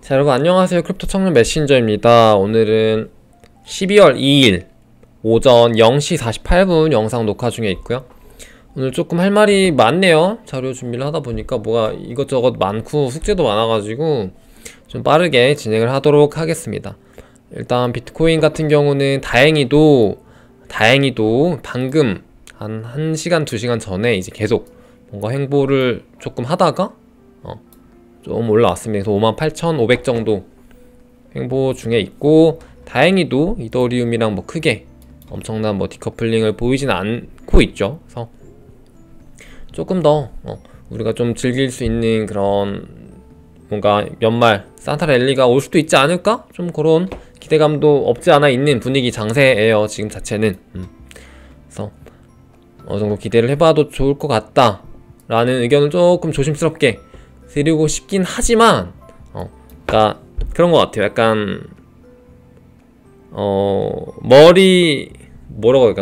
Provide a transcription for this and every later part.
자, 여러분 안녕하세요. 크립토 청년 메신저입니다. 오늘은 12월 2일 오전 0시 48분 영상 녹화 중에 있고요. 오늘 조금 할 말이 많네요. 자료 준비를 하다 보니까 뭐가 이것저것 많고 숙제도 많아가지고 좀 빠르게 진행을 하도록 하겠습니다. 일단 비트코인 같은 경우는 다행히도 방금 한 1시간 2시간 전에 이제 계속 뭔가 횡보를 조금 하다가 좀 올라왔습니다. 그래서 58,500 정도 횡보 중에 있고, 다행히도 이더리움이랑 뭐 크게 엄청난 뭐 디커플링을 보이진 않고 있죠. 그래서 조금 더 우리가 좀 즐길 수 있는 그런 뭔가 연말 산타 랠리가 올 수도 있지 않을까? 좀 그런 기대감도 없지 않아 있는 분위기 장세예요, 지금 자체는. 그래서 어느 정도 기대를 해봐도 좋을 것 같다 라는 의견을 조금 조심스럽게 드리고 싶긴 하지만 그러니까 그런 것 같아요. 약간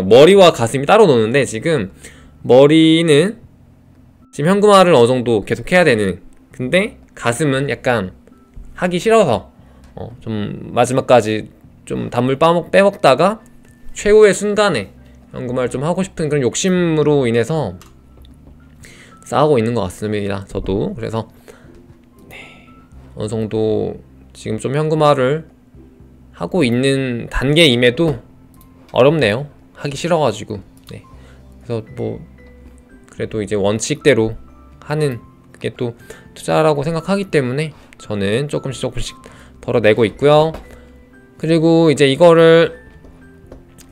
머리와 가슴이 따로 노는데, 지금 머리는 지금 현금화를 어느 정도 계속 해야 되는, 근데 가슴은 약간 하기 싫어서 좀 마지막까지 좀 단물 빼먹다가 최후의 순간에 현금화를 좀 하고 싶은 그런 욕심으로 인해서 싸우고 있는 것 같습니다. 저도. 그래서 어느 정도 지금 좀 현금화를 하고 있는 단계임에도 어렵네요. 하기 싫어가지고. 그래서 뭐 그래도 이제 원칙대로 하는 그게 또 투자라고 생각하기 때문에 저는 조금씩 덜어내고 있고요. 그리고 이제 이거를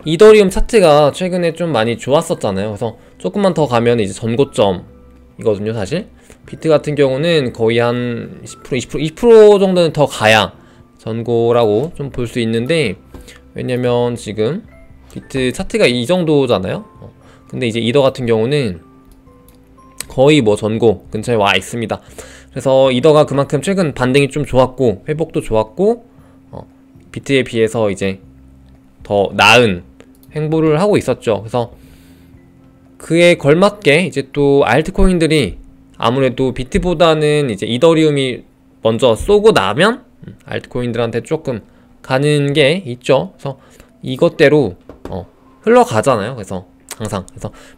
이더리움 차트가 최근에 좀 많이 좋았었잖아요. 그래서 조금만 더 가면 이제 전고점이거든요, 사실. 비트 같은 경우는 거의 한 10%, 20% 정도는 더 가야 전고라고 좀 볼 수 있는데, 왜냐면 지금 비트 차트가 이 정도잖아요. 근데 이제 이더 같은 경우는 거의 뭐 전고 근처에 와 있습니다. 그래서 이더가 그만큼 최근 반등이 좀 좋았고 회복도 좋았고 비트에 비해서 이제 더 나은 횡보를 하고 있었죠. 그래서 그에 걸맞게 이제 또 알트코인들이 아무래도 비트보다는 이제 이더리움이 먼저 쏘고 나면 알트코인들한테 조금 가는 게 있죠. 그래서 이것대로 흘러가잖아요. 그래서 항상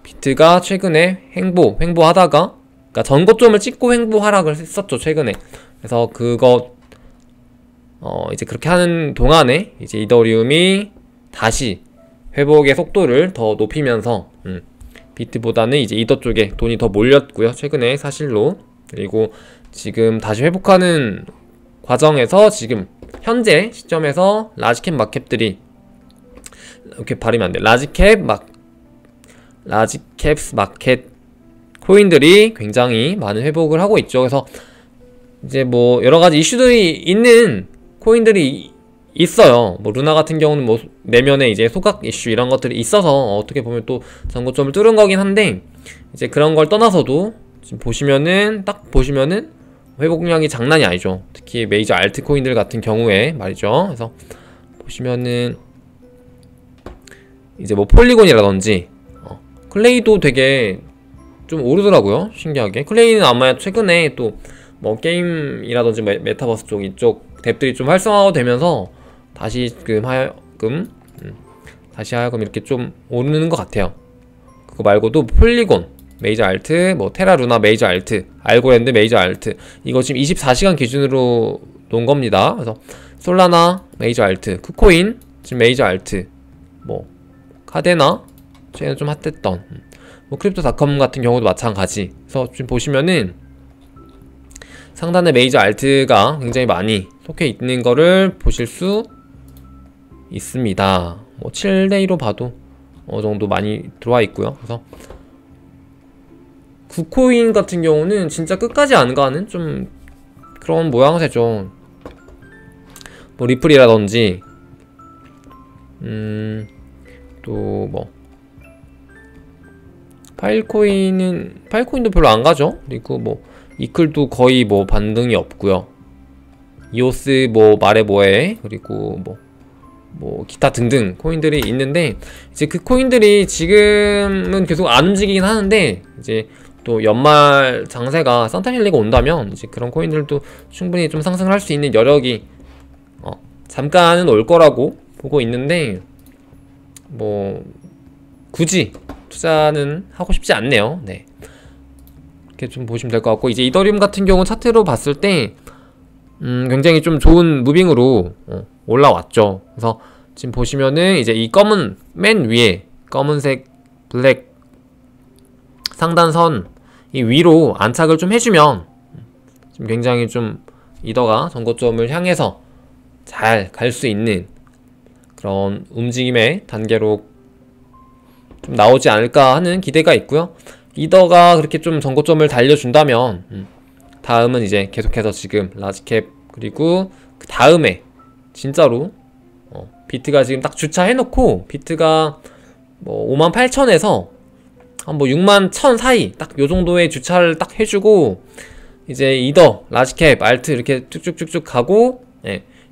비트가 최근에 횡보하다가, 그러니까 전고점을 찍고 횡보 하락을 했었죠, 최근에. 그래서 그거 이제 그렇게 하는 동안에 이제 이더리움이 다시 회복의 속도를 더 높이면서 비트보다는 이제 이더 쪽에 돈이 더 몰렸고요, 최근에 사실로. 그리고 지금 다시 회복하는 과정에서 지금 현재 시점에서 라지캡 마켓들이, 이렇게 발음이 안 돼, 라지캡스 마켓 코인들이 굉장히 많은 회복을 하고 있죠. 그래서 이제 뭐 여러가지 이슈들이 있는 코인들이 있어요. 뭐 루나 같은 경우는 뭐 내면에 이제 소각 이슈 이런 것들이 있어서 어떻게 보면 또 전고점을 뚫은 거긴 한데, 이제 그런 걸 떠나서도 지금 딱 보시면은 회복량이 장난이 아니죠. 특히 메이저 알트코인들 같은 경우에 말이죠. 그래서 보시면은 이제 뭐 폴리곤이라든지 클레이도 되게 좀 오르더라고요, 신기하게. 클레이는 아마 최근에 또 뭐 게임이라든지 메타버스 쪽 이쪽 뎁들이 좀 활성화가 되면서 다시금 하여금 이렇게 좀 오르는 것 같아요. 그거 말고도 폴리곤 메이저 알트, 뭐 테라 루나 메이저 알트, 알고랜드 메이저 알트, 이거 지금 24시간 기준으로 놓은 겁니다. 그래서 솔라나 메이저 알트, 쿠코인 지금 메이저 알트, 뭐 카데나 최근에 좀 핫했던 뭐 크립토닷컴 같은 경우도 마찬가지. 그래서 지금 보시면은 상단에 메이저 알트가 굉장히 많이 속해 있는 거를 보실 수 있습니다. 뭐 7대2로 봐도 어느 정도 많이 들어와 있고요. 그래서 구코인 같은 경우는 진짜 끝까지 안 가는 좀 그런 모양새죠. 뭐 리플이라든지 또 뭐 파일코인도 별로 안 가죠. 그리고 뭐 이클도 거의 뭐 반등이 없고요. 이오스 뭐 말해 뭐해, 그리고 뭐 기타 등등 코인들이 있는데, 이제 그 코인들이 지금은 계속 안 움직이긴 하는데, 이제 또 연말 장세가 산타힐리가 온다면 이제 그런 코인들도 충분히 좀 상승을 할 수 있는 여력이 잠깐은 올 거라고 보고 있는데 뭐 굳이 투자는 하고 싶지 않네요. 네. 이렇게 좀 보시면 될 것 같고, 이제 이더리움 같은 경우 차트로 봤을 때 굉장히 좀 좋은 무빙으로 올라왔죠. 그래서 지금 보시면은 이제 이 검은 맨 위에 검은색 블랙 상단선 이 위로 안착을 좀 해주면 지금 굉장히 좀 이더가 전고점을 향해서 잘 갈 수 있는 그런 움직임의 단계로 좀 나오지 않을까 하는 기대가 있고요. 이더가 그렇게 좀 전고점을 달려준다면 다음은 이제 계속해서 지금 라지캡 그리고 그 다음에 진짜로 비트가 지금 딱 주차해놓고 비트가 뭐 58,000에서 한 뭐 61,000 사이 딱 요정도의 주차를 딱 해주고 이제 이더, 라지캡, 알트 이렇게 쭉쭉쭉쭉 가고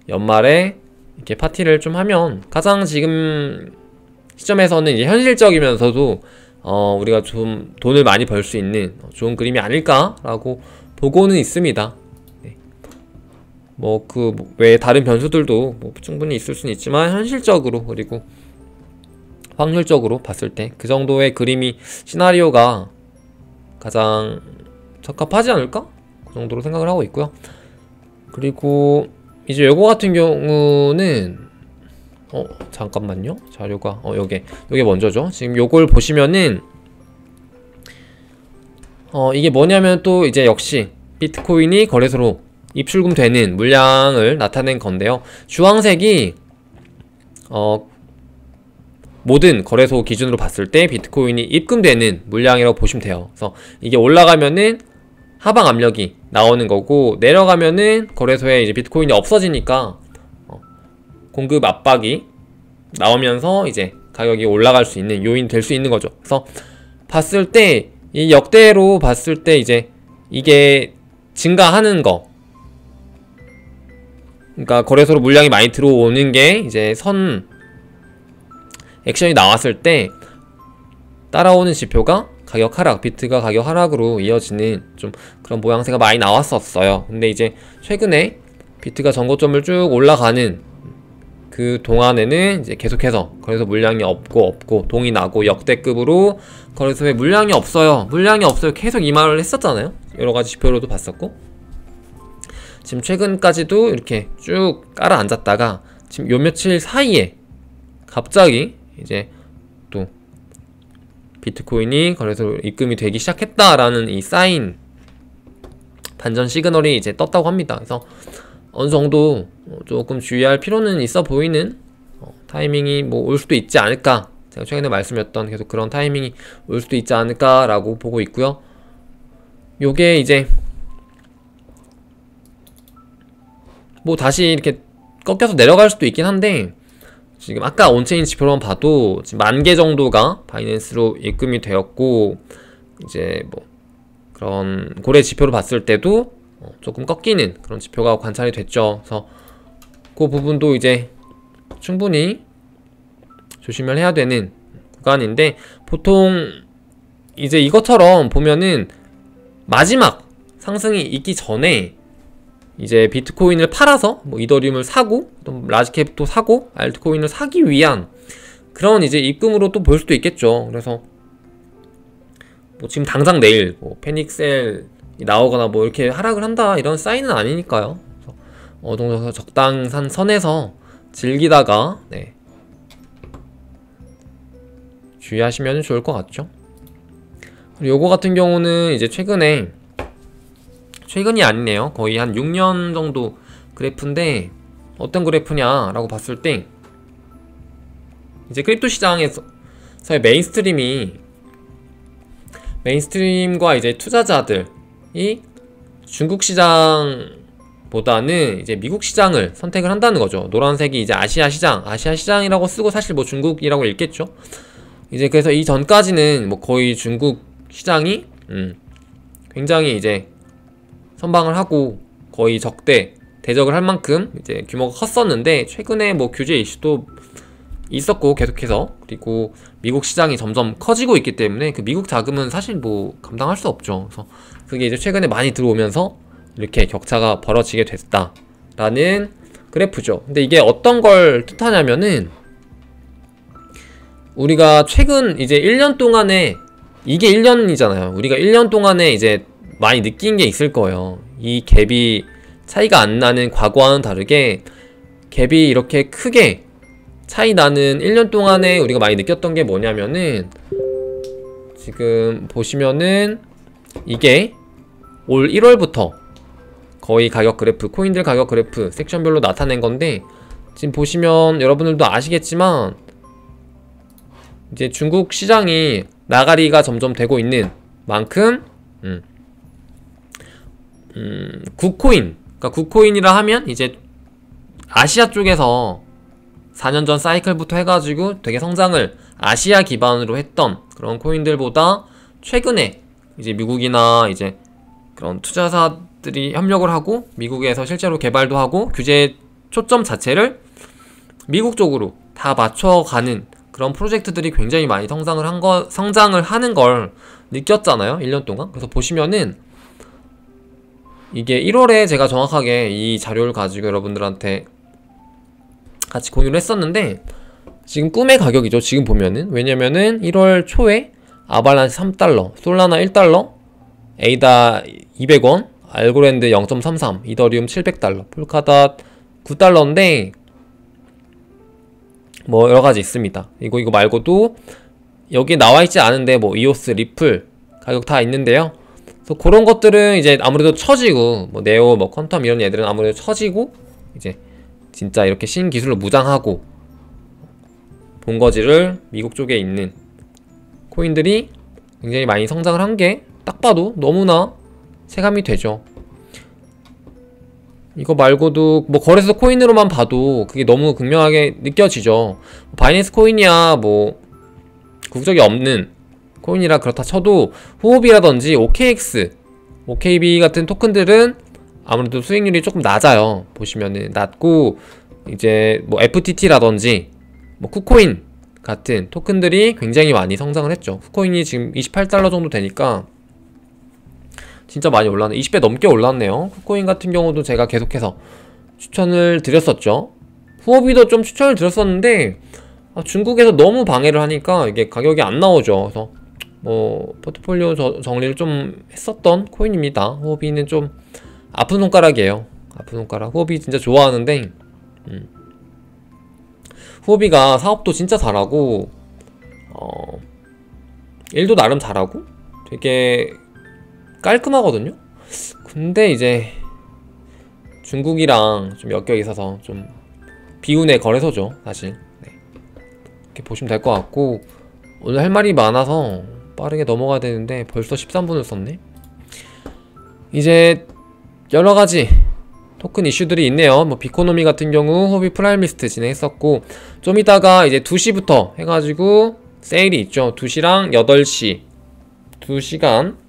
연말에 이렇게 파티를 좀 하면 가장 지금 시점에서는 이제 현실적이면서도 우리가 좀 돈을 많이 벌 수 있는 좋은 그림이 아닐까라고 보고는 있습니다. 뭐 그 외에 다른 변수들도 뭐 충분히 있을 수는 있지만 현실적으로 그리고 확률적으로 봤을 때 그 정도의 그림이 시나리오가 가장 적합하지 않을까? 그 정도로 생각을 하고 있고요. 그리고 이제 요거 같은 경우는 잠깐만요. 자료가 요게 먼저죠. 지금 요걸 보시면은 이게 뭐냐면 또 이제 역시 비트코인이 거래소로 입출금되는 물량을 나타낸 건데요. 주황색이 모든 거래소 기준으로 봤을 때 비트코인이 입금되는 물량이라고 보시면 돼요. 그래서 이게 올라가면은 하방 압력이 나오는 거고, 내려가면은 거래소에 이제 비트코인이 없어지니까 공급 압박이 나오면서 이제 가격이 올라갈 수 있는 요인 될 수 있는 거죠. 그래서 봤을 때 이 역대로 봤을 때 이제 이게 증가하는 거, 그러니까 거래소로 물량이 많이 들어오는 게 이제 선 액션이 나왔을 때 따라오는 지표가 가격 하락, 비트가 가격 하락으로 이어지는 좀 그런 모양새가 많이 나왔었어요. 근데 이제 최근에 비트가 전고점을 쭉 올라가는 그 동안에는 이제 계속해서 거래소 물량이 없고 동이 나고 역대급으로 거래소에 물량이 없어요 계속 이 말을 했었잖아요. 여러가지 지표로도 봤었고, 지금 최근까지도 이렇게 쭉 깔아앉았다가 지금 요 며칠 사이에 갑자기 이제 또 비트코인이 거래소로 입금이 되기 시작했다라는 이 사인 반전 시그널이 이제 떴다고 합니다. 그래서 어느 정도 조금 주의할 필요는 있어 보이는 타이밍이 뭐 올 수도 있지 않을까, 제가 최근에 말씀드렸던 계속 그런 타이밍이 올 수도 있지 않을까 라고 보고 있고요. 요게 이제 뭐 다시 이렇게 꺾여서 내려갈 수도 있긴 한데, 지금 아까 온체인 지표로만 봐도 지금 10,000개 정도가 바이낸스로 입금이 되었고, 이제 뭐 그런 고래 지표로 봤을 때도 조금 꺾이는 그런 지표가 관찰이 됐죠. 그래서 그 부분도 이제 충분히 조심을 해야 되는 구간인데, 보통 이제 이것처럼 보면은 마지막 상승이 있기 전에 이제 비트코인을 팔아서 뭐 이더리움을 사고 또 라지캡도 사고 알트코인을 사기 위한 그런 이제 입금으로 또 볼 수도 있겠죠. 그래서 뭐 지금 당장 내일 뭐 패닉셀이 나오거나 뭐 이렇게 하락을 한다 이런 사인은 아니니까요. 그래서 어느 정도 적당한 선에서 즐기다가 주의하시면 좋을 것 같죠. 그리고 요거 같은 경우는 이제 최근이 아니네요. 거의 한 6년 정도 그래프인데, 어떤 그래프냐 라고 봤을 때 이제 크립토 시장에서의 메인스트림과 이제 투자자들이 중국 시장보다는 이제 미국 시장을 선택을 한다는 거죠. 노란색이 이제 아시아 시장이라고 쓰고 사실 뭐 중국이라고 읽겠죠. 이제 그래서 이 전까지는 뭐 거의 중국 시장이 굉장히 이제 선방을 하고 거의 대적을 할 만큼 이제 규모가 컸었는데, 최근에 뭐 규제 이슈도 있었고 계속해서, 그리고 미국 시장이 점점 커지고 있기 때문에 그 미국 자금은 사실 뭐 감당할 수 없죠. 그래서 그게 이제 최근에 많이 들어오면서 이렇게 격차가 벌어지게 됐다라는 그래프죠. 근데 이게 어떤 걸 뜻하냐면은 우리가 최근 이제 1년 동안에 이게 1년이잖아요. 우리가 1년 동안에 이제 많이 느낀 게 있을 거예요. 이 갭이 차이가 안 나는 과거와는 다르게 갭이 이렇게 크게 차이 나는 1년 동안에 우리가 많이 느꼈던 게 뭐냐면은 지금 보시면은 이게 올 1월부터 거의 가격 그래프, 코인들 가격 그래프 섹션별로 나타낸 건데 지금 보시면 여러분들도 아시겠지만 이제 중국 시장이 나가리가 점점 되고 있는 만큼 굿코인, 그러니까 굿코인이라 하면 이제 아시아 쪽에서 4년 전 사이클부터 해가지고 되게 성장을 아시아 기반으로 했던 그런 코인들보다 최근에 이제 미국이나 이제 그런 투자사들이 협력을 하고 미국에서 실제로 개발도 하고 규제 초점 자체를 미국 쪽으로 다 맞춰가는 그런 프로젝트들이 굉장히 많이 성장을 하는 걸 느꼈잖아요. 1년 동안. 그래서 보시면은 이게 1월에 제가 정확하게 이 자료를 가지고 여러분들한테 같이 공유를 했었는데 지금 꿈의 가격이죠. 지금 보면은. 왜냐면은 1월 초에 아발란시 3달러, 솔라나 1달러, 에이다 200원, 알고랜드 0.33, 이더리움 700달러, 폴카닷 9달러인데 뭐 여러가지 있습니다. 이거 말고도 여기 나와있지 않은데 뭐 이오스, 리플 가격 다 있는데요. 그래서 그런 것들은 이제 아무래도 처지고 뭐 네오, 뭐 퀀텀 이런 애들은 아무래도 처지고 이제 진짜 이렇게 신기술로 무장하고 본거지를 미국 쪽에 있는 코인들이 굉장히 많이 성장을 한 게 딱 봐도 너무나 체감이 되죠. 이거 말고도 뭐 거래소 코인으로만 봐도 그게 너무 극명하게 느껴지죠. 바이낸스 코인이야 뭐 국적이 없는 코인이라 그렇다 쳐도 후오비라든지 OKX, OKB 같은 토큰들은 아무래도 수익률이 조금 낮아요. 보시면은 낮고 이제 뭐 FTT라든지 뭐 쿠코인 같은 토큰들이 굉장히 많이 성장을 했죠. 쿠코인이 지금 28달러 정도 되니까 진짜 많이 올랐네. 20배 넘게 올랐네요. 쿠코인 같은 경우도 제가 계속해서 추천을 드렸었죠. 후오비도 좀 추천을 드렸었는데 중국에서 너무 방해를 하니까 이게 가격이 안 나오죠. 그래서 뭐 포트폴리오 정리를 좀 했었던 코인입니다. 후오비는 좀 아픈 손가락이에요. 아픈 손가락. 후오비 진짜 좋아하는데 후오비가 사업도 진짜 잘하고 일도 나름 잘하고 되게 깔끔하거든요. 근데 이제 중국이랑 좀 엮여 있어서 좀 비운의 거래소죠 사실. 네. 이렇게 보시면 될 것 같고 오늘 할 말이 많아서 빠르게 넘어가야 되는데 벌써 13분을 썼네. 이제 여러가지 토큰 이슈들이 있네요. 뭐 비코노미 같은 경우 호비 프라임리스트 진행했었고 좀 이따가 이제 2시부터 해가지고 세일이 있죠. 2시랑 8시 2시간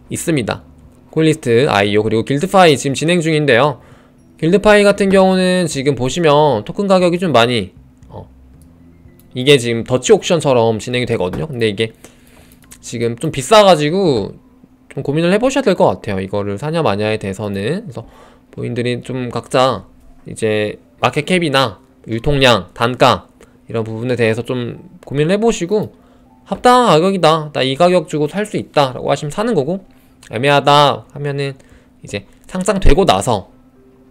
있습니다. 코인리스트 IO 그리고 길드파이 지금 진행 중인데요. 길드파이 같은 경우는 지금 보시면 토큰 가격이 좀 많이 이게 지금 더치 옥션처럼 진행이 되거든요. 근데 이게 지금 좀 비싸가지고 좀 고민을 해보셔야 될 것 같아요. 이거를 사냐 마냐에 대해서는. 그래서 본인들이 좀 각자 이제 마켓캡이나 유통량, 단가 이런 부분에 대해서 좀 고민을 해보시고 합당한 가격이다, 나 이 가격 주고 살 수 있다 라고 하시면 사는 거고, 애매하다 하면은 이제 상장되고 나서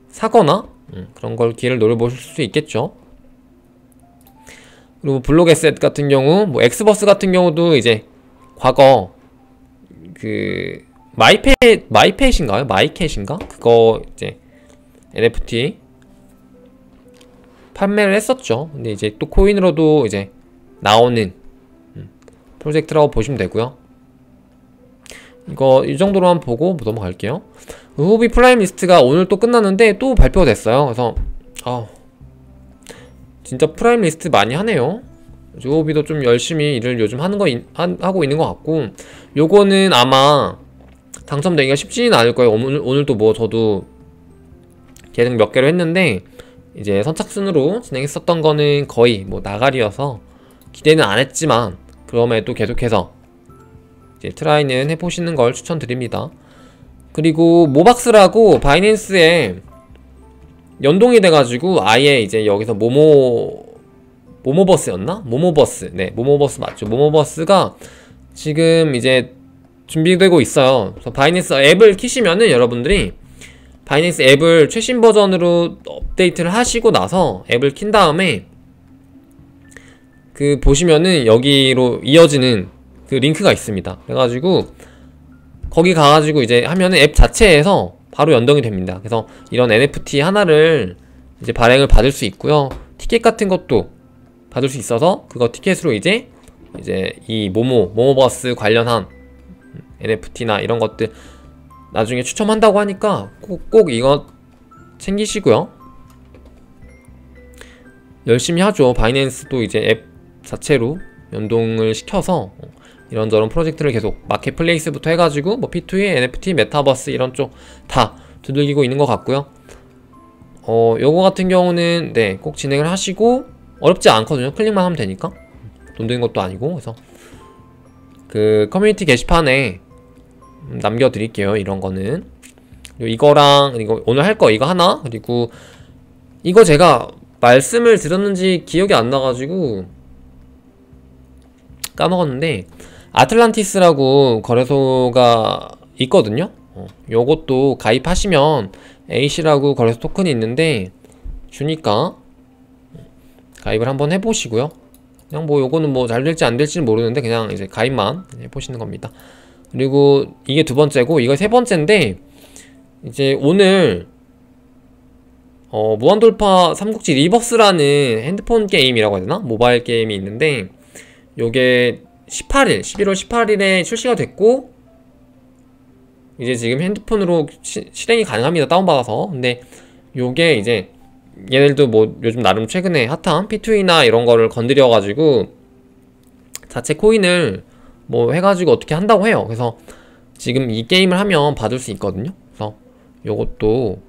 사거나 그런 걸 기회를 노려보실 수 있겠죠. 그리고 블록에셋 같은 경우 뭐 엑스버스 같은 경우도 이제 과거 그 마이펫인가요? 마이캣인가? 그거 이제 NFT 판매를 했었죠. 근데 이제 또 코인으로도 이제 나오는 프로젝트라고 보시면 되고요. 이거 이 정도로만 보고 넘어갈게요. 후비 프라임 리스트가 오늘 또 끝났는데 또 발표가 됐어요. 그래서 진짜 프라임 리스트 많이 하네요. 후비도 좀 열심히 일을 요즘 하고 있는 것 같고, 요거는 아마 당첨되기가 쉽지는 않을 거예요. 오늘도 뭐 저도 계정 몇 개로 했는데 이제 선착순으로 진행했었던 거는 거의 뭐 나가리여서 기대는 안 했지만 그럼에도 계속해서 이제 트라이는 해보시는 걸 추천드립니다. 그리고 모박스라고 바이낸스에 연동이 돼가지고 아예 이제 여기서 모모버스였나? 모모버스. 네, 모모버스 맞죠. 모모버스가 지금 이제 준비되고 있어요. 그래서 바이낸스 앱을 키시면은 여러분들이 바이낸스 앱을 최신 버전으로 업데이트를 하시고 나서 앱을 킨 다음에 그 보시면은 여기로 이어지는 그 링크가 있습니다. 그래가지고 거기 가가지고 이제 하면은 앱 자체에서 바로 연동이 됩니다. 그래서 이런 NFT 하나를 이제 발행을 받을 수 있고요. 티켓 같은 것도 받을 수 있어서 그거 티켓으로 이제 이 모모버스 관련한 NFT나 이런 것들 나중에 추첨한다고 하니까 꼭 이거 챙기시고요. 열심히 하죠. 바이낸스도 이제 앱 자체로 연동을 시켜서 이런저런 프로젝트를 계속 마켓플레이스부터 해가지고 뭐 P2E, NFT, 메타버스 이런 쪽 다 두들기고 있는 것 같고요. 요거 같은 경우는 네, 꼭 진행을 하시고 어렵지 않거든요. 클릭만 하면 되니까 돈 드는 것도 아니고. 그래서 그 커뮤니티 게시판에 남겨드릴게요. 이런 거는 이거랑 이거 오늘 할 거 이거 하나, 그리고 이거 제가 말씀을 드렸는지 기억이 안 나가지고 까먹었는데 아틀란티스라고 거래소가 있거든요. 요것도 가입하시면 Ac라고 거래소 토큰이 있는데 주니까 가입을 한번 해보시고요. 그냥 뭐 요거는 뭐 잘 될지 안 될지는 모르는데 그냥 이제 가입만 해보시는 겁니다. 그리고 이게 두 번째고 이거 세 번째인데 이제 오늘 무한돌파 삼국지 리버스라는 핸드폰 게임이라고 해야 되나? 모바일 게임이 있는데 요게 11월 18일에 출시가 됐고 이제 지금 핸드폰으로 실행이 가능합니다. 다운받아서. 근데 요게 이제 얘네들도 뭐 요즘 나름 최근에 핫한 P2E나 이런 거를 건드려가지고 자체 코인을 뭐 해가지고 어떻게 한다고 해요. 그래서 지금 이 게임을 하면 받을 수 있거든요. 그래서 요것도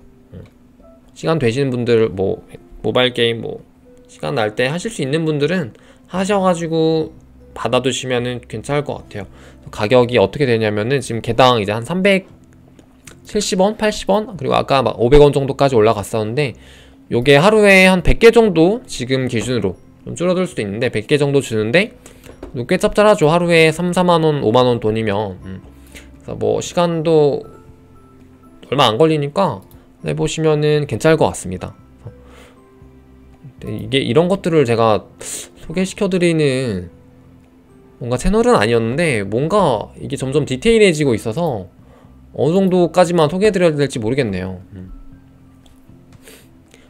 시간 되시는 분들 뭐 모바일 게임 뭐 시간 날 때 하실 수 있는 분들은 하셔가지고 받아두시면은 괜찮을 것 같아요. 가격이 어떻게 되냐면은 지금 개당 이제 한 370원, 80원, 그리고 아까 막 500원 정도까지 올라갔었는데 요게 하루에 한 100개 정도 지금 기준으로 좀 줄어들 수도 있는데 100개 정도 주는데 꽤 짭짤하죠. 하루에 3, 4만원, 5만원 돈이면 그래서 뭐 시간도 얼마 안 걸리니까 해보시면은 괜찮을 것 같습니다. 이게 이런 것들을 제가 소개시켜드리는 뭔가 채널은 아니었는데 뭔가 이게 점점 디테일해지고 있어서 어느 정도까지만 소개해드려야 될지 모르겠네요.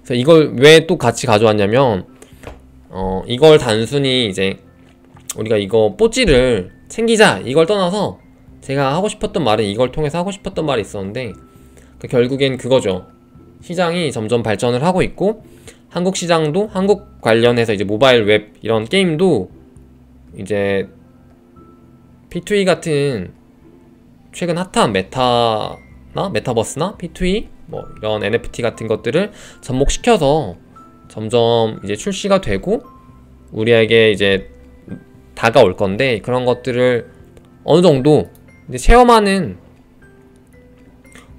그래서 이걸 왜 또 같이 가져왔냐면 이걸 단순히 이제 우리가 이거 뽀찌를 챙기자 이걸 떠나서 제가 하고 싶었던 말은 이걸 통해서 하고 싶었던 말이 있었는데 그러니까 결국엔 그거죠. 시장이 점점 발전을 하고 있고 한국 시장도 한국 관련해서 이제 모바일 웹 이런 게임도 이제 P2E 같은 최근 핫한 메타나 메타버스나 P2E 뭐 이런 NFT 같은 것들을 접목시켜서 점점 이제 출시가 되고 우리에게 이제 다가올 건데 그런 것들을 어느 정도 이제 체험하는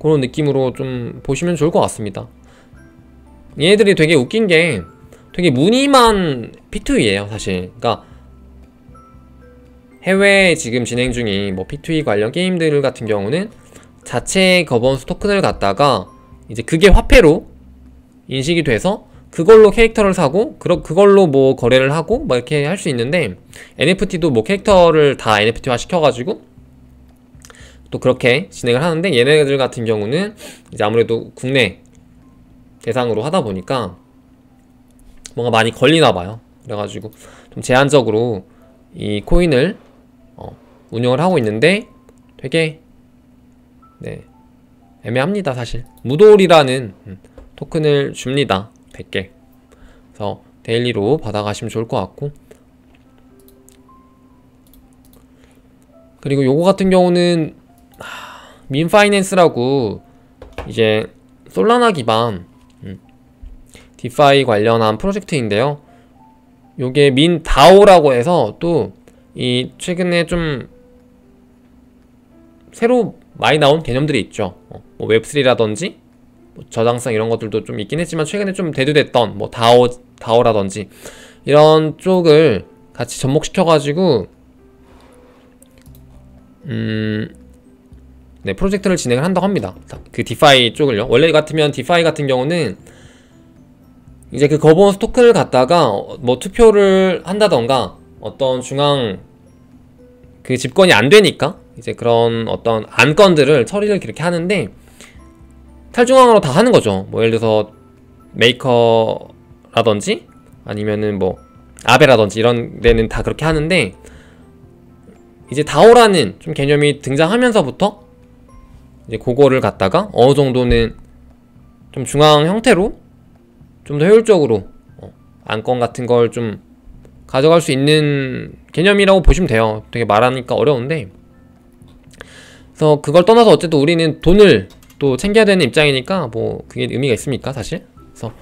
그런 느낌으로 좀 보시면 좋을 것 같습니다. 얘네들이 되게 웃긴 게 되게 무늬만 P2E예요 사실. 그러니까 해외에 지금 진행 중인 뭐 P2E 관련 게임들 같은 경우는 자체 거버넌스 토큰을 갖다가 이제 그게 화폐로 인식이 돼서 그걸로 캐릭터를 사고 그걸로 뭐 거래를 하고 막 이렇게 할 수 있는데 NFT도 뭐 캐릭터를 다 NFT화 시켜가지고 또 그렇게 진행을 하는데 얘네들 같은 경우는 이제 아무래도 국내 대상으로 하다 보니까 뭔가 많이 걸리나봐요. 그래가지고 좀 제한적으로 이 코인을 운영을 하고 있는데 되게 네 애매합니다 사실. 무돌이라는 토큰을 줍니다. 100개. 그래서 데일리로 받아가시면 좋을 것 같고 그리고 요거 같은 경우는 민파이낸스라고 이제 솔라나 기반 디파이 관련한 프로젝트인데요. 요게 민다오라고 해서 또 이 최근에 좀 새로 많이 나온 개념들이 있죠. 뭐 웹3라든지 뭐 저장성 이런 것들도 좀 있긴 했지만 최근에 좀 대두됐던 뭐 다오라든지 이런 쪽을 같이 접목시켜가지고 네, 프로젝트를 진행을 한다고 합니다. 그 디파이 쪽을요. 원래 같으면 디파이 같은 경우는 이제 그 거버넌스 토큰을 갖다가 뭐 투표를 한다던가 어떤 중앙 그 집권이 안 되니까 이제 그런 어떤 안건들을 처리를 그렇게 하는데 탈중앙으로 다 하는 거죠. 뭐 예를 들어서 메이커라든지 아니면은 뭐 아베라든지 이런 데는 다 그렇게 하는데 이제 다오라는 좀 개념이 등장하면서부터 이제 그거를 갖다가 어느 정도는 좀 중앙 형태로 좀 더 효율적으로 안건 같은 걸 좀 가져갈 수 있는 개념이라고 보시면 돼요. 되게 말하니까 어려운데 그래서 그걸 떠나서 어쨌든 우리는 돈을 또 챙겨야 되는 입장이니까 뭐 그게 의미가 있습니까 사실. 그래서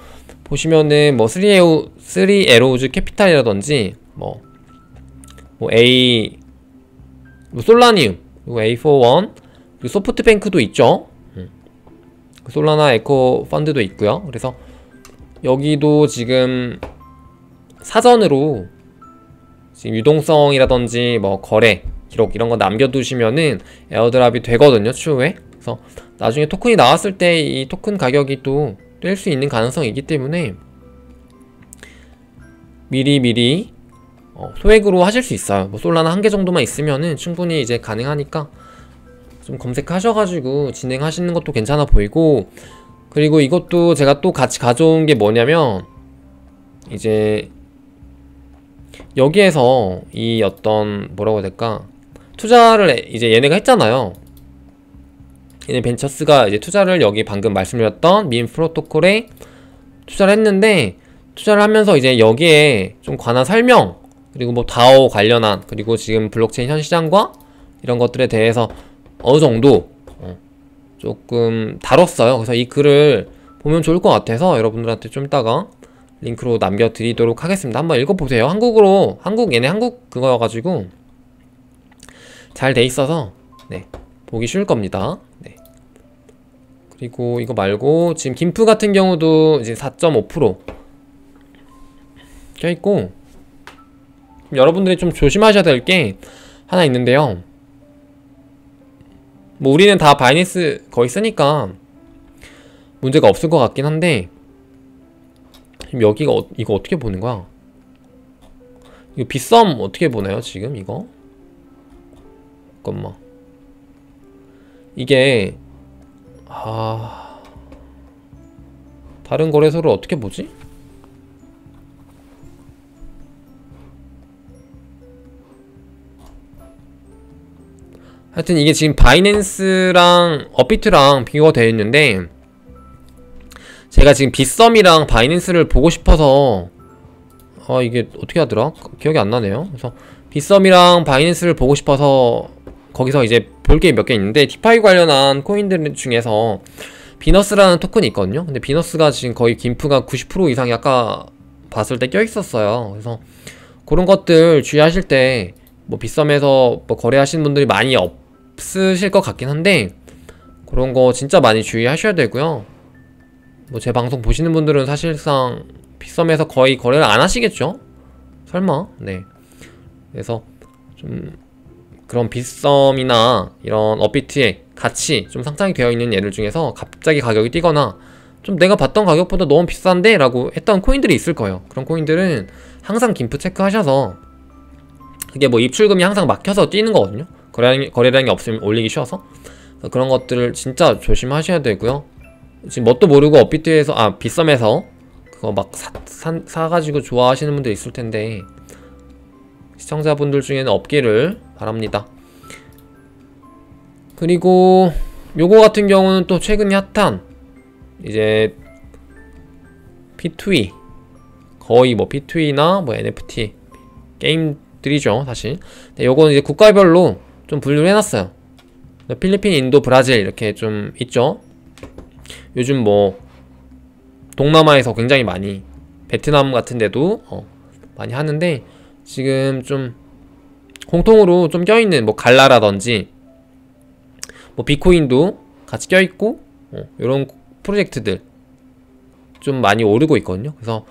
보시면은 뭐 3에로우즈 캐피탈이라든지 뭐 뭐 솔라니움 그리고 A41 그리고 소프트뱅크도 있죠. 솔라나 에코 펀드도 있고요. 그래서 여기도 지금 사전으로 지금 유동성이라든지 뭐 거래 기록 이런 거 남겨두시면은 에어드랍이 되거든요, 추후에. 그래서 나중에 토큰이 나왔을 때 이 토큰 가격이 또 뛸 수 있는 가능성이 있기 때문에 미리 소액으로 하실 수 있어요. 뭐 솔라나 1개 정도만 있으면은 충분히 이제 가능하니까 좀 검색하셔가지고 진행하시는 것도 괜찮아 보이고, 그리고 이것도 제가 또 같이 가져온 게 뭐냐면 이제 여기에서 이 어떤 뭐라고 해야 될까, 투자를 이제 얘네가 했잖아요. 얘네 벤처스가 이제 투자를 여기 방금 말씀드렸던 민 프로토콜에 투자를 했는데, 투자를 하면서 이제 여기에 좀 관한 설명, 그리고 뭐 다오 관련한, 그리고 지금 블록체인 현 시장과 이런 것들에 대해서 어느 정도 조금 다뤘어요. 그래서 이 글을 보면 좋을 것 같아서 여러분들한테 좀 이따가 링크로 남겨드리도록 하겠습니다. 한번 읽어보세요. 얘네 한국 그거여가지고 잘 돼 있어서 네, 보기 쉬울 겁니다. 네. 그리고 이거 말고 지금 김프 같은 경우도 이제 4.5% 껴있고, 여러분들이 좀 조심하셔야 될 게 하나 있는데요. 뭐 우리는 다 바이낸스 거의 쓰니까 문제가 없을 것 같긴 한데, 지금 여기가 이거 어떻게 보는 거야? 이거 빗썸 어떻게 보나요 지금 이거? 잠깐만, 이게 다른 거래소를 어떻게 보지? 하여튼 이게 지금 바이낸스랑 업비트랑 비교가 되어 있는데, 제가 지금 빗썸이랑 바이낸스를 보고 싶어서 이게 어떻게 하더라? 기억이 안 나네요. 그래서 빗썸이랑 바이낸스를 보고 싶어서 거기서 이제 볼 게 몇 개 있는데, 디파이 관련한 코인들 중에서 비너스라는 토큰이 있거든요. 근데 비너스가 지금 거의 김프가 90% 이상이 아까 봤을 때 껴있었어요. 그래서 그런 것들 주의하실 때, 뭐 빗썸에서 뭐 거래하시는 분들이 많이 없으실 것 같긴 한데, 그런 거 진짜 많이 주의하셔야 되고요. 뭐 제 방송 보시는 분들은 사실상 빗썸에서 거의 거래를 안 하시겠죠? 설마? 네. 그래서 좀 그런 빗썸이나 이런 업비트에 같이 좀 상장이 되어 있는 얘들 중에서 갑자기 가격이 뛰거나 좀 내가 봤던 가격보다 너무 비싼데? 라고 했던 코인들이 있을 거예요. 그런 코인들은 항상 김프 체크하셔서, 그게 뭐 입출금이 항상 막혀서 뛰는 거거든요. 거래량이 없으면 올리기 쉬워서. 그런 것들을 진짜 조심하셔야 되고요. 지금 뭣도 모르고 업비트에서 빗썸에서 그거 막 사가지고 좋아하시는 분들 있을 텐데, 시청자분들 중에는 없기를 바랍니다. 그리고 요거 같은 경우는 또 최근에 핫한 이제 P2E, 거의 뭐 P2E나 뭐 NFT 게임들이죠 사실. 근데 요거는 이제 국가별로 좀 분류를 해놨어요. 필리핀, 인도, 브라질 이렇게 좀 있죠. 요즘 뭐 동남아에서 굉장히 많이, 베트남 같은 데도 많이 하는데, 지금 좀 공통으로 좀 껴있는 뭐 갈라라든지 뭐 비코인도 같이 껴있고 이런 프로젝트들 좀 많이 오르고 있거든요. 그래서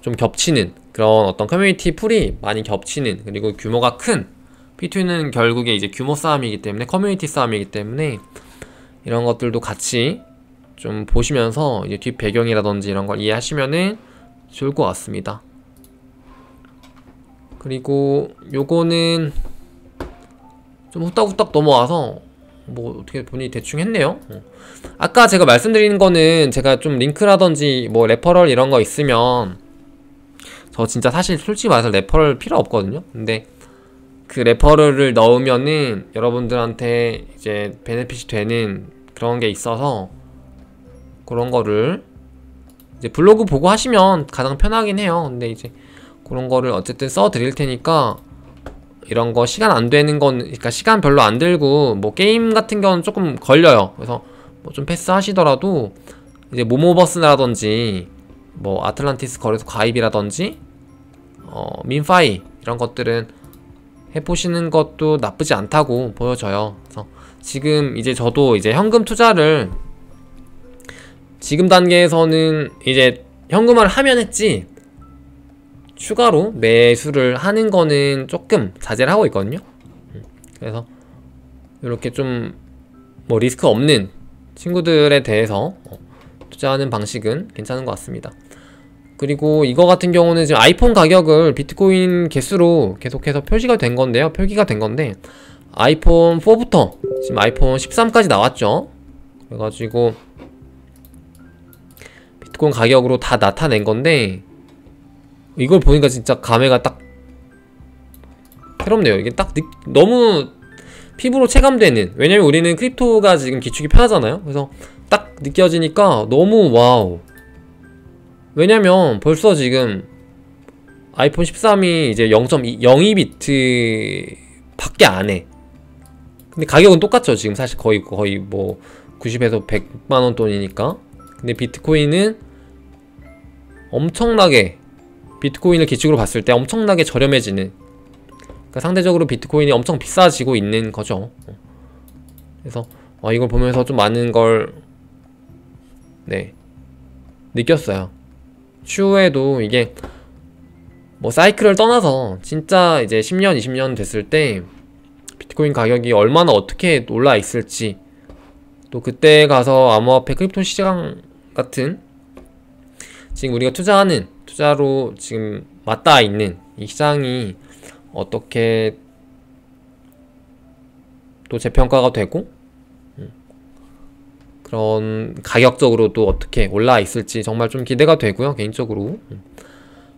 좀 겹치는 그런 어떤 커뮤니티 풀이 많이 겹치는, 그리고 규모가 큰 P2는 결국에 이제 규모 싸움이기 때문에, 커뮤니티 싸움이기 때문에 이런 것들도 같이 좀 보시면서 이제 뒷 배경이라든지 이런 걸 이해하시면은 좋을 것 같습니다. 그리고 요거는 좀 후딱후딱 넘어와서 뭐 어떻게 본인이 대충 했네요. 아까 제가 말씀드리는 거는 제가 좀 링크라든지 뭐 레퍼럴 이런 거 있으면, 저 진짜 사실 솔직히 말해서 레퍼럴 필요 없거든요. 근데 그 레퍼럴을 넣으면은 여러분들한테 이제 베네핏이 되는 그런 게 있어서, 그런 거를 이제 블로그 보고 하시면 가장 편하긴 해요. 근데 이제 그런 거를 어쨌든 써 드릴 테니까, 이런 거 시간 안 되는 건, 그러니까 시간 별로 안 들고 뭐 게임 같은 경우는 조금 걸려요. 그래서 뭐 좀 패스 하시더라도 이제 모모버스라든지 뭐 아틀란티스 거래소 가입이라든지 민파이 이런 것들은 해보시는 것도 나쁘지 않다고 보여져요. 그래서 지금 이제 저도 이제 현금 투자를 지금 단계에서는 이제 현금화를 하면 했지, 추가로 매수를 하는 거는 조금 자제를 하고 있거든요. 그래서 이렇게 좀 뭐 리스크 없는 친구들에 대해서 투자하는 방식은 괜찮은 것 같습니다. 그리고 이거 같은 경우는 지금 아이폰 가격을 비트코인 개수로 계속해서 표시가 된 건데요. 표기가 된 건데, 아이폰 4부터 지금 아이폰 13까지 나왔죠. 그래가지고 비트코인 가격으로 다 나타낸 건데, 이걸 보니까 진짜 감회가 딱 새롭네요. 이게 딱 너무 피부로 체감되는, 왜냐면 우리는 크립토가 지금 기축이 편하잖아요. 그래서 딱 느껴지니까 너무 와우. 왜냐면 벌써 지금 아이폰 13이 이제 0.02비트 밖에 안 해. 근데 가격은 똑같죠. 지금 사실 거의 뭐 90에서 100만원 돈이니까. 근데 비트코인은 엄청나게, 비트코인을 기축으로 봤을 때 엄청나게 저렴해지는, 그러니까 상대적으로 비트코인이 엄청 비싸지고 있는 거죠. 그래서 이걸 보면서 좀 많은 걸 느꼈어요. 추후에도 이게 뭐 사이클을 떠나서 진짜 이제 10년, 20년 됐을 때 비트코인 가격이 얼마나 어떻게 올라 있을지, 또 그때 가서 암호화폐 크립토 시장 같은 지금 우리가 투자하는, 투자로 지금 맞닿아 있는 이 시장이 어떻게 또 재평가가 되고, 그런 가격적으로도 어떻게 올라와 있을지 정말 좀 기대가 되고요, 개인적으로.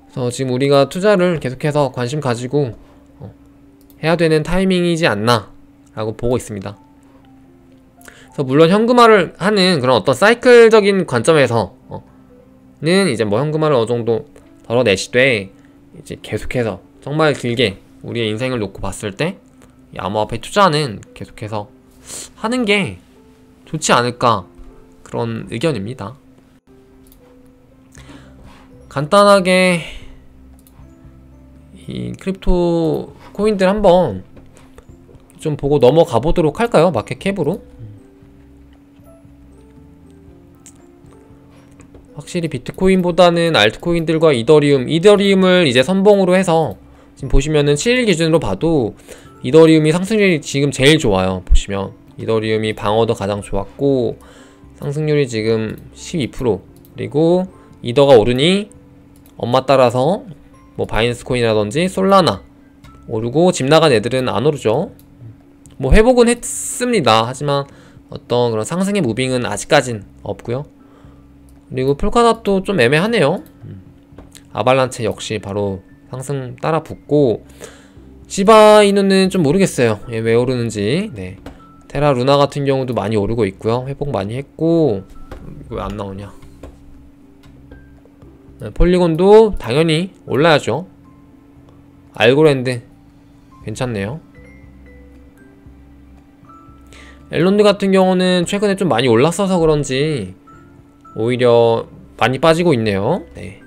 그래서 지금 우리가 투자를 계속해서 관심 가지고 해야 되는 타이밍이지 않나 라고 보고 있습니다. 그래서 물론 현금화를 하는 그런 어떤 사이클적인 관점에서는 이제 뭐 현금화를 어느 정도 덜어내시되, 이제 계속해서 정말 길게 우리의 인생을 놓고 봤을 때 이 암호화폐 투자는 계속해서 하는 게 좋지 않을까, 그런 의견입니다. 간단하게 이 크립토 코인들 한번 좀 보고 넘어가 보도록 할까요? 마켓캡으로. 확실히 비트코인보다는 알트코인들과 이더리움을 이제 선봉으로 해서, 지금 보시면은 7일 기준으로 봐도 이더리움이 상승률이 지금 제일 좋아요. 보시면 이더리움이 방어도 가장 좋았고, 상승률이 지금 12%, 그리고 이더가 오르니 엄마 따라서 뭐 바이낸스 코인이라든지 솔라나 오르고, 집 나간 애들은 안 오르죠. 뭐 회복은 했습니다. 하지만 어떤 그런 상승의 무빙은 아직까진 없고요. 그리고 폴카닷도 좀 애매하네요. 아발란체 역시 바로 상승 따라 붙고, 시바이누는 좀 모르겠어요. 왜 오르는지. 테라 루나 같은 경우도 많이 오르고 있고요. 회복 많이 했고, 왜 안 나오냐. 폴리곤도 당연히 올라야죠. 알고랜드 괜찮네요. 엘론드 같은 경우는 최근에 좀 많이 올랐어서 그런지 오히려 많이 빠지고 있네요. 네.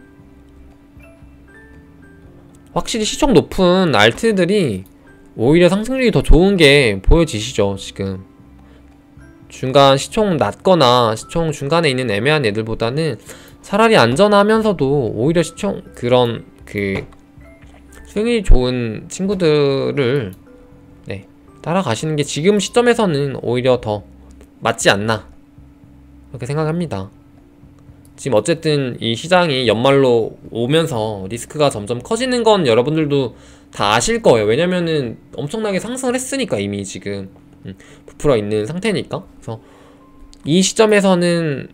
확실히 시총 높은 알트들이 오히려 상승률이 더 좋은 게 보여지시죠, 지금. 중간 시총 낮거나 시총 중간에 있는 애매한 애들보다는 차라리 안전하면서도 오히려 시총 그런 수익이 좋은 친구들을 네, 따라가시는 게 지금 시점에서는 오히려 더 맞지 않나 그렇게 생각합니다. 지금 어쨌든 이 시장이 연말로 오면서 리스크가 점점 커지는 건 여러분들도 다 아실 거예요. 왜냐면은 엄청나게 상승을 했으니까 이미 지금 부풀어 있는 상태니까. 그래서 이 시점에서는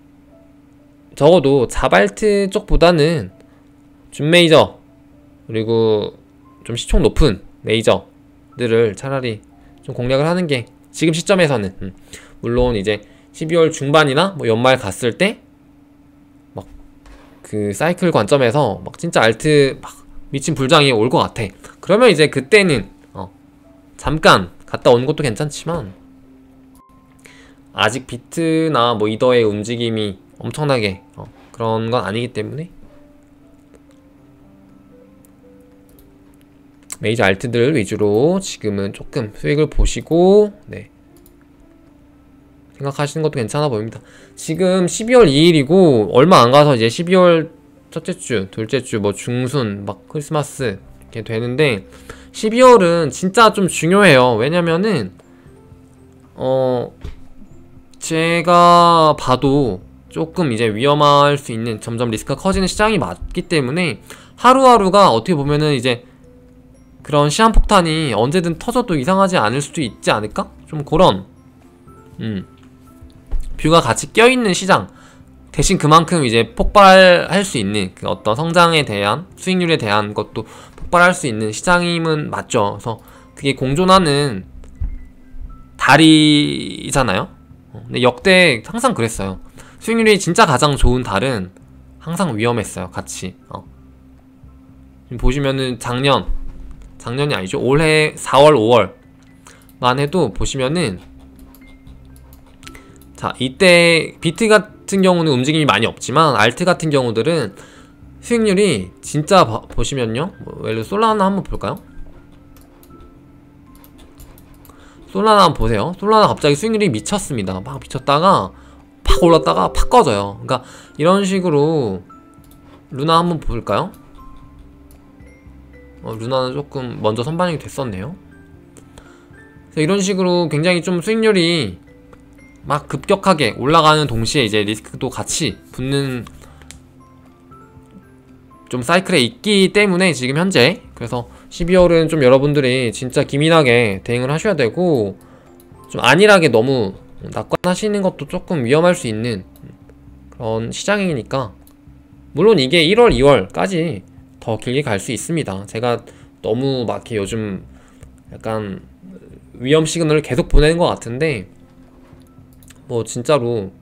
적어도 자발트 쪽보다는 준 메이저 그리고 좀 시총 높은 메이저들을 차라리 좀 공략을 하는 게 지금 시점에서는 물론 이제 12월 중반이나 뭐 연말 갔을 때 막 그 사이클 관점에서 막 진짜 알트 막 미친 불장이 올 것 같아. 그러면 이제 그때는 잠깐 갔다 오는 것도 괜찮지만 아직 비트나 뭐 이더의 움직임이 엄청나게 그런 건 아니기 때문에 메이저 알트들 위주로 지금은 조금 수익을 보시고 네, 생각하시는 것도 괜찮아 보입니다. 지금 12월 2일이고 얼마 안 가서 이제 12월 첫째 주, 둘째 주, 뭐 중순, 막 크리스마스 이렇게 되는데 12월은 진짜 좀 중요해요. 왜냐면은 제가 봐도 조금 이제 위험할 수 있는 점점 리스크가 커지는 시장이 맞기 때문에 하루하루가 어떻게 보면은 이제 그런 시한폭탄이 언제든 터져도 이상하지 않을 수도 있지 않을까? 좀 그런 뷰가 같이 껴있는 시장 대신 그만큼 이제 폭발할 수 있는 그 어떤 성장에 대한 수익률에 대한 것도 폭발할 수 있는 시장임은 맞죠. 그래서 그게 공존하는 달이잖아요. 근데 역대 항상 그랬어요. 수익률이 진짜 가장 좋은 달은 항상 위험했어요. 같이 지금 보시면은 작년이 아니죠. 올해 4월 5월만 해도 보시면은 자 이때 비트 같은 경우는 움직임이 많이 없지만 알트 같은 경우들은 수익률이 진짜 보시면요. 뭐 예를 들어 솔라나 한번 볼까요? 솔라나 한번 보세요. 솔라나 갑자기 수익률이 미쳤습니다. 막 미쳤다가 팍 올랐다가 팍 꺼져요. 그러니까 이런 식으로 루나 한번 볼까요? 루나는 조금 먼저 선반영이 됐었네요. 그래서 이런 식으로 굉장히 좀 수익률이 막 급격하게 올라가는 동시에 이제 리스크도 같이 붙는 좀 사이클에 있기 때문에 지금 현재 그래서 12월은 좀 여러분들이 진짜 기민하게 대응을 하셔야 되고 좀 안일하게 너무 낙관하시는 것도 조금 위험할 수 있는 그런 시장이니까 물론 이게 1월, 2월까지 더 길게 갈 수 있습니다. 제가 너무 막 이렇게 요즘 약간 위험 시그널을 계속 보내는 것 같은데 뭐 진짜로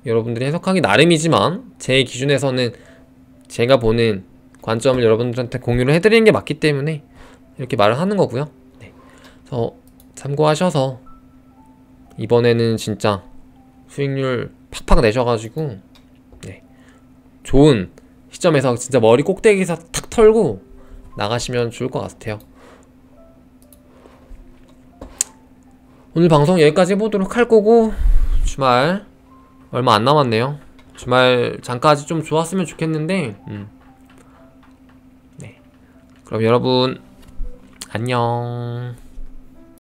여러분들이 해석하기 나름이지만 제 기준에서는 제가 보는 관점을 여러분들한테 공유를 해드리는 게 맞기 때문에 이렇게 말을 하는 거고요. 네. 그래서 참고하셔서 이번에는 진짜 수익률 팍팍 내셔가지고 네. 좋은 시점에서 진짜 머리 꼭대기에서 탁 털고 나가시면 좋을 것 같아요. 오늘 방송 여기까지 해보도록 할 거고 주말 얼마 안 남았네요. 주말 장까지 좀 좋았으면 좋겠는데 네. 그럼 여러분 안녕.